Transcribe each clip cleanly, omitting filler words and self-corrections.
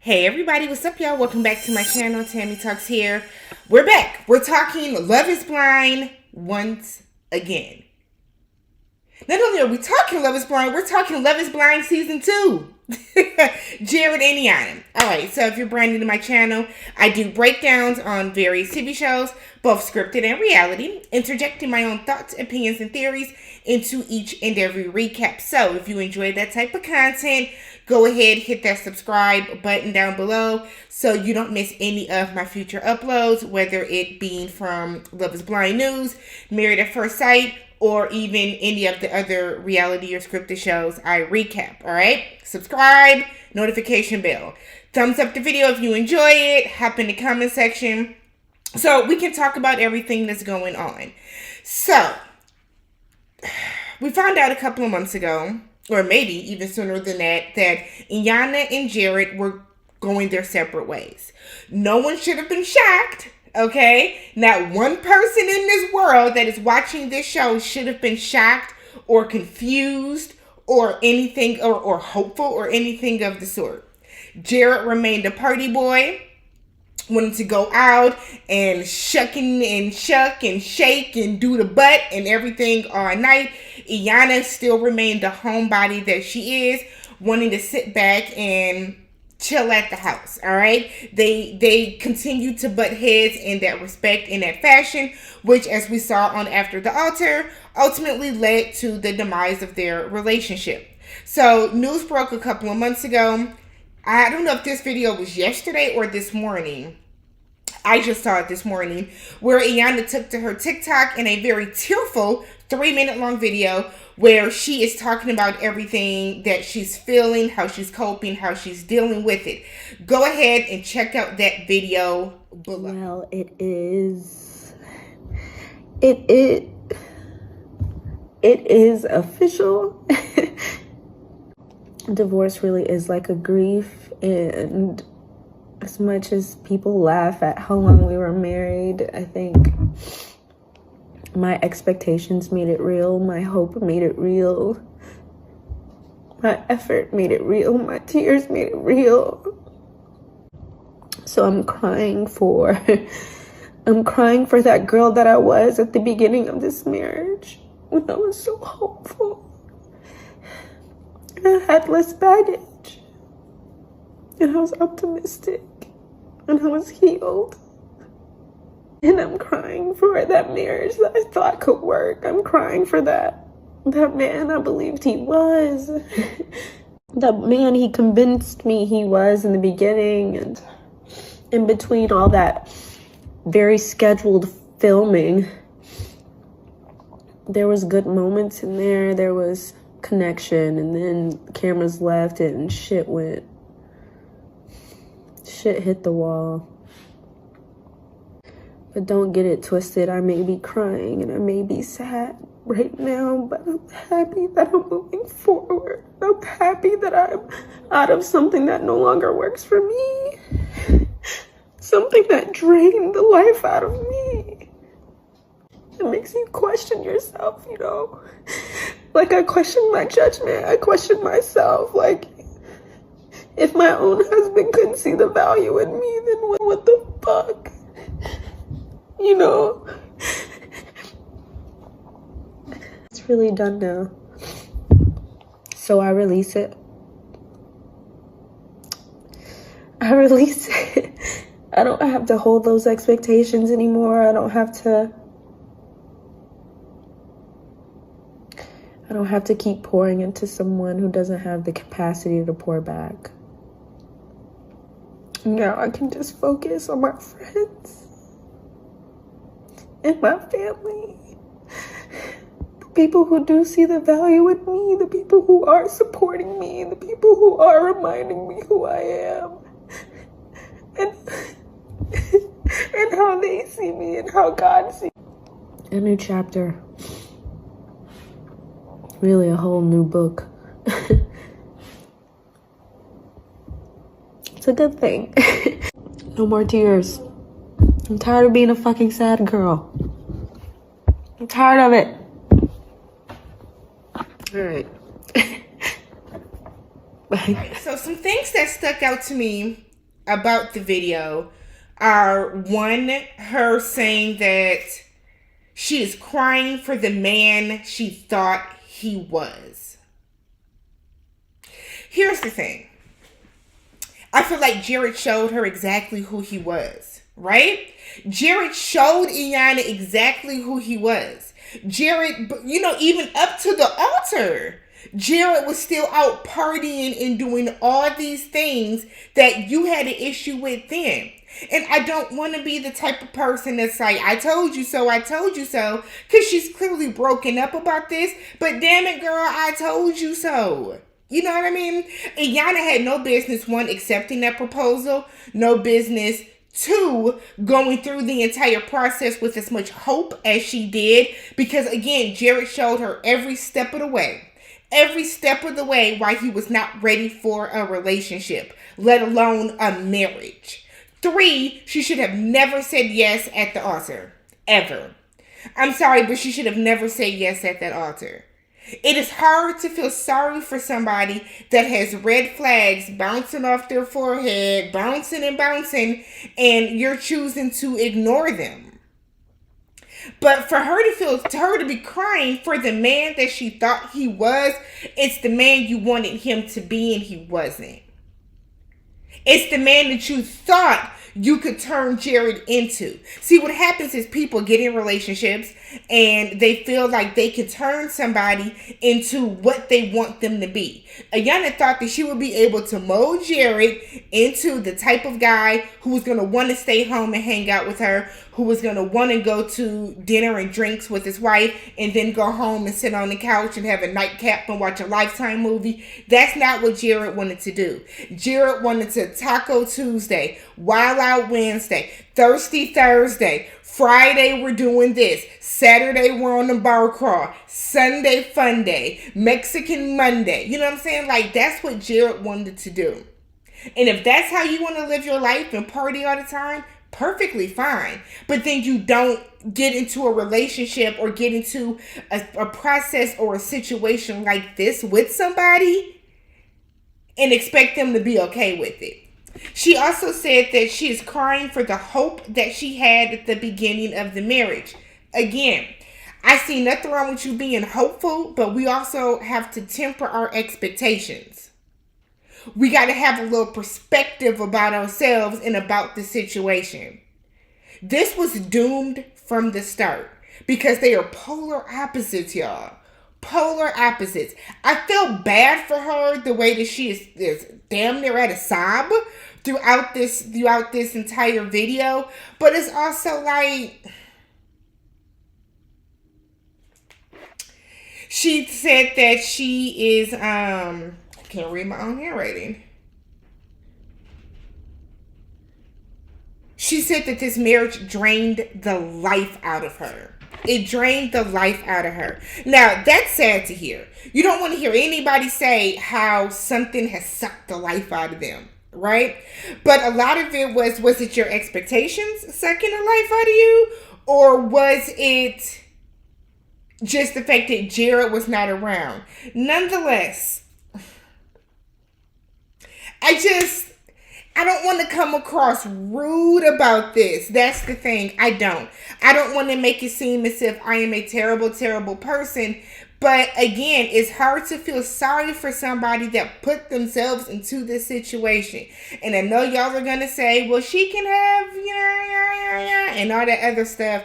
Hey everybody, what's up y'all? Welcome back to my channel, TammyTalks here. We're back. We're talking Love is Blind once again. Not only are we talking Love is Blind, we're talking Love is Blind Season 2. Jarrette and Iyanna. Alright, so if you're brand new to my channel, I do breakdowns on various TV shows, both scripted and reality, interjecting my own thoughts, opinions, and theories into each and every recap. So if you enjoy that type of content, go ahead, hit that subscribe button down below so you don't miss any of my future uploads, whether it being from Love is Blind News, Married at First Sight, or even any of the other reality or scripted shows I recap, alright? Subscribe, notification bell. Thumbs up the video if you enjoy it. Hop in the comment section so we can talk about everything that's going on. So, we found out a couple of months ago, or maybe even sooner than that Iyanna and Jared were going their separate ways. No one should have been shocked. Okay, not one person in this world that is watching this show should have been shocked or confused or anything or hopeful or anything of the sort. Jarrette remained a party boy, wanted to go out and shuck and shake and do the butt and everything all night. Iyanna still remained the homebody that she is, wanting to sit back and chill at the house. All right, they continue to butt heads in that respect, in that fashion, which, as we saw on After the Altar, ultimately led to the demise of their relationship. So news broke a couple of months ago. I don't know if this video was yesterday or this morning. I just saw it this morning, where Iyanna took to her TikTok in a very tearful 3-minute long video where she is talking about everything that she's feeling, how she's coping, how she's dealing with it. Go ahead and check out that video below. Well, it is official. Divorce really is like a grief, and as much as people laugh at how long we were married, I think my expectations made it real. My hope made it real. My effort made it real. My tears made it real. So I'm crying for that girl that I was at the beginning of this marriage, when I was so hopeful. And I had less baggage. And I was optimistic. And I was healed. And I'm crying for that marriage that I thought could work. I'm crying for that man I believed he was. That man he convinced me he was in the beginning. And in between all that very scheduled filming, there was good moments in there. There was connection. And then cameras left and shit hit the wall. But don't get it twisted. I may be crying and I may be sad right now, but I'm happy that I'm moving forward. I'm happy that I'm out of something that no longer works for me. Something that drained the life out of me. It makes you question yourself, you know? Like, I question my judgment. I question myself. Like, if my own husband couldn't see the value in me, then what the fuck? You know? It's really done now. So I release it. I don't have to hold those expectations anymore. I don't have to keep pouring into someone who doesn't have the capacity to pour back. Now I can just focus on my friends and my family. The people who do see the value in me, the people who are supporting me, the people who are reminding me who I am. And how they see me and how God sees me. A new chapter. Really a whole new book. It's a good thing. No more tears. I'm tired of being a fucking sad girl. I'm tired of it. All right. So some things that stuck out to me about the video are, one, her saying that she is crying for the man she thought he was. Here's the thing. I feel like Jarrette showed her exactly who he was, right? Jarrette showed Iyanna exactly who he was. Jarrette, even up to the altar, Jarrette was still out partying and doing all these things that you had an issue with then. And I don't want to be the type of person that's like, I told you so, because she's clearly broken up about this. But damn it, girl, I told you so. You know what I mean? Iyanna had no business, one, accepting that proposal, no business, two, going through the entire process with as much hope as she did, because again, Jarrette showed her every step of the way why he was not ready for a relationship, let alone a marriage. Three, she should have never said yes at the altar, ever. I'm sorry, but she should have never said yes at that altar. It is hard to feel sorry for somebody that has red flags bouncing off their forehead, bouncing, and you're choosing to ignore them. But for her to be crying for the man that she thought he was, it's the man you wanted him to be and he wasn't. It's the man that you thought you could turn Jared into. See, what happens is people get in relationships and they feel like they can turn somebody into what they want them to be. Iyanna thought that she would be able to mold Jared into the type of guy who was going to want to stay home and hang out with her, who was going to want to go to dinner and drinks with his wife and then go home and sit on the couch and have a nightcap and watch a Lifetime movie. That's not what Jared wanted to do. Jared wanted to Taco Tuesday, Wild Out Wednesday, Thirsty Thursday, Friday we're doing this, Saturday we're on the bar crawl, Sunday fun day, Mexican Monday. You know what I'm saying? Like, that's what Jared wanted to do. And if that's how you want to live your life and party all the time, perfectly fine. But then you don't get into a relationship or get into a process or a situation like this with somebody and expect them to be okay with it. She also said that she is crying for the hope that she had at the beginning of the marriage. Again, I see nothing wrong with you being hopeful, but we also have to temper our expectations. We got to have a little perspective about ourselves and about the situation. This was doomed from the start because they are polar opposites, y'all. Polar opposites. I feel bad for her the way that she is damn near at a sob throughout this entire video, but it's also like she said that she is I can't read my own handwriting. She said that this marriage drained the life out of her. It drained the life out of her. Now, that's sad to hear. You don't want to hear anybody say how something has sucked the life out of them, right? But a lot of it was it your expectations sucking the life out of you? Or was it just the fact that Jared was not around? Nonetheless, I don't want to come across rude about this. That's the thing. I don't want to make it seem as if I am a terrible, terrible person. But again, it's hard to feel sorry for somebody that put themselves into this situation. And I know y'all are going to say, well, she can have, and all that other stuff.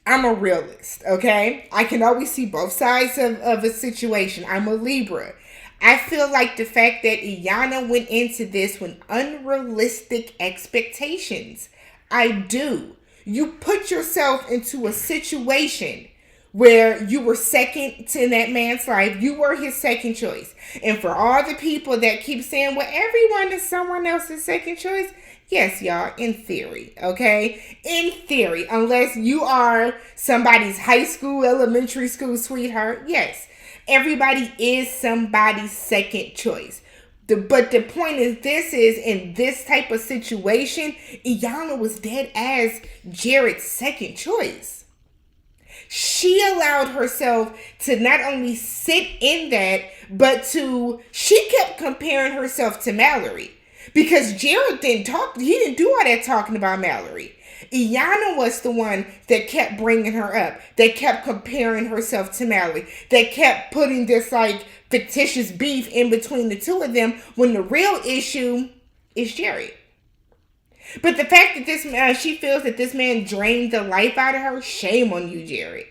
I'm a realist, okay? I can always see both sides of a situation. I'm a Libra. I feel like the fact that Iyanna went into this with unrealistic expectations. I do. You put yourself into a situation where you were second to that man's life. You were his second choice. And for all the people that keep saying, well, everyone is someone else's second choice. Yes, y'all, in theory, okay? In theory, unless you are somebody's high school, elementary school sweetheart, yes. Everybody is somebody's second choice. But the point is, in this type of situation, Iyanna was dead as Jared's second choice. She allowed herself to not only sit in that, but she kept comparing herself to Mallory. Because Jared he didn't do all that talking about Mallory. Iyanna was the one that kept bringing her up, that kept comparing herself to Mallory, that kept putting this like fictitious beef in between the two of them when the real issue is Jared. But the fact that this she feels that this man drained the life out of her, shame on you, Jared.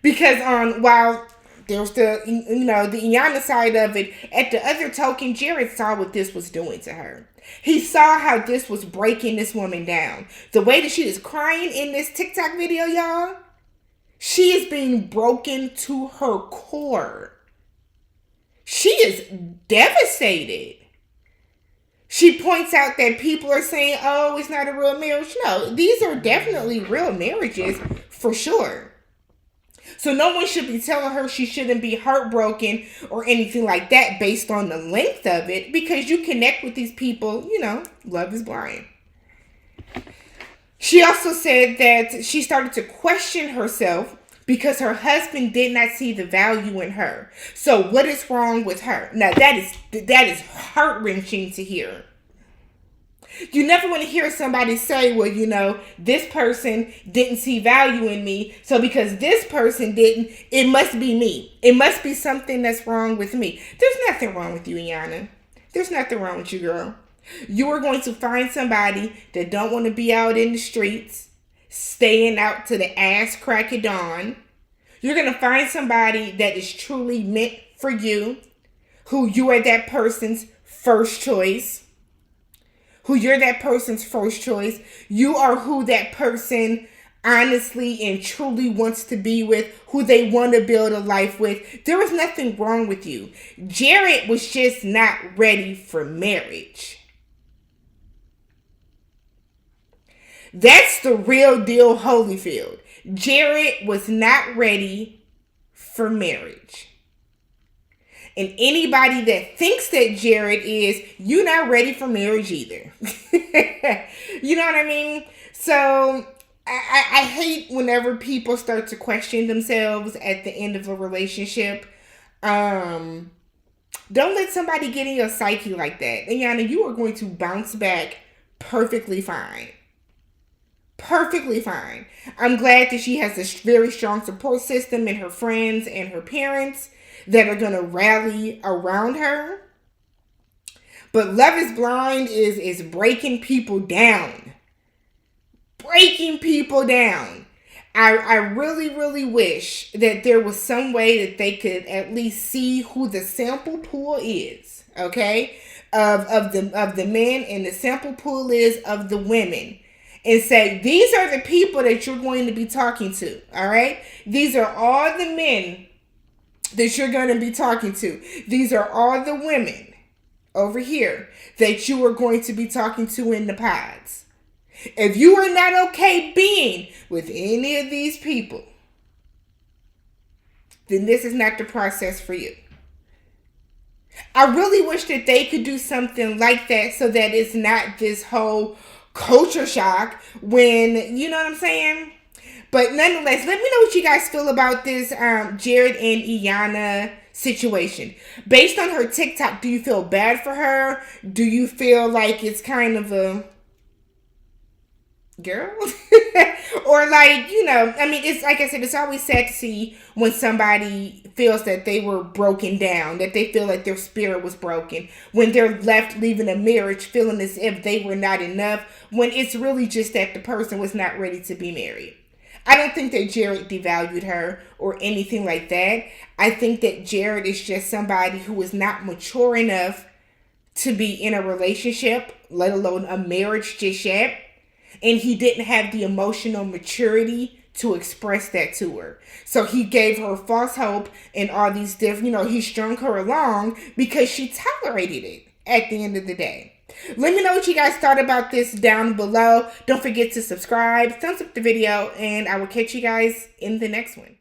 Because while there's the the Iyanna side of it, at the other token, Jared saw what this was doing to her. He saw how this was breaking this woman down. The way that she is crying in this TikTok video, y'all, she is being broken to her core. She is devastated. She points out that people are saying, oh, it's not a real marriage. No, these are definitely real marriages for sure. So no one should be telling her she shouldn't be heartbroken or anything like that based on the length of it, because you connect with these people, love is blind. She also said that she started to question herself because her husband did not see the value in her. So what is wrong with her? Now that is heart-wrenching to hear. You never want to hear somebody say, well, this person didn't see value in me, so because this person didn't, it must be me. It must be something that's wrong with me. There's nothing wrong with you, Iyanna. There's nothing wrong with you, girl. You are going to find somebody that don't want to be out in the streets, staying out to the ass crack of dawn. You're going to find somebody that is truly meant for you, who you are that person's first choice. You are who that person honestly and truly wants to be with, who they want to build a life with. There was nothing wrong with you. Jarrette was just not ready for marriage. That's the real deal, Holyfield. Jarrette was not ready for marriage. And anybody that thinks that Jarrette is, you're not ready for marriage either. You know what I mean? So I hate whenever people start to question themselves at the end of a relationship. Don't let somebody get in your psyche like that. Iyanna, you are going to bounce back perfectly fine. Perfectly fine. I'm glad that she has a very strong support system in her friends and her parents that are going to rally around her. But Love is Blind is breaking people down. Breaking people down. I really, really wish that there was some way that they could at least see who the sample pool is, okay? Of the men, and the sample pool is of the women. And say, these are the people that you're going to be talking to, all right? These are all the men that you're going to be talking to. These are all the women over here that you are going to be talking to in the pods. If you are not okay being with any of these people, then this is not the process for you. I really wish that they could do something like that so that it's not this whole culture shock when, you know what I'm saying? But nonetheless, let me know what you guys feel about this Jared and Iyanna situation. Based on her TikTok, do you feel bad for her? Do you feel like it's kind of a girl? Or like, it's like I said, it's always sad to see when somebody feels that they were broken down, that they feel like their spirit was broken, when they're left leaving a marriage feeling as if they were not enough, when it's really just that the person was not ready to be married. I don't think that Jared devalued her or anything like that. I think that Jared is just somebody who is not mature enough to be in a relationship, let alone a marriage just yet. And he didn't have the emotional maturity to express that to her. So he gave her false hope and all these different, he strung her along because she tolerated it at the end of the day. Let me know what you guys thought about this down below. Don't forget to subscribe, thumbs up the video, and I will catch you guys in the next one.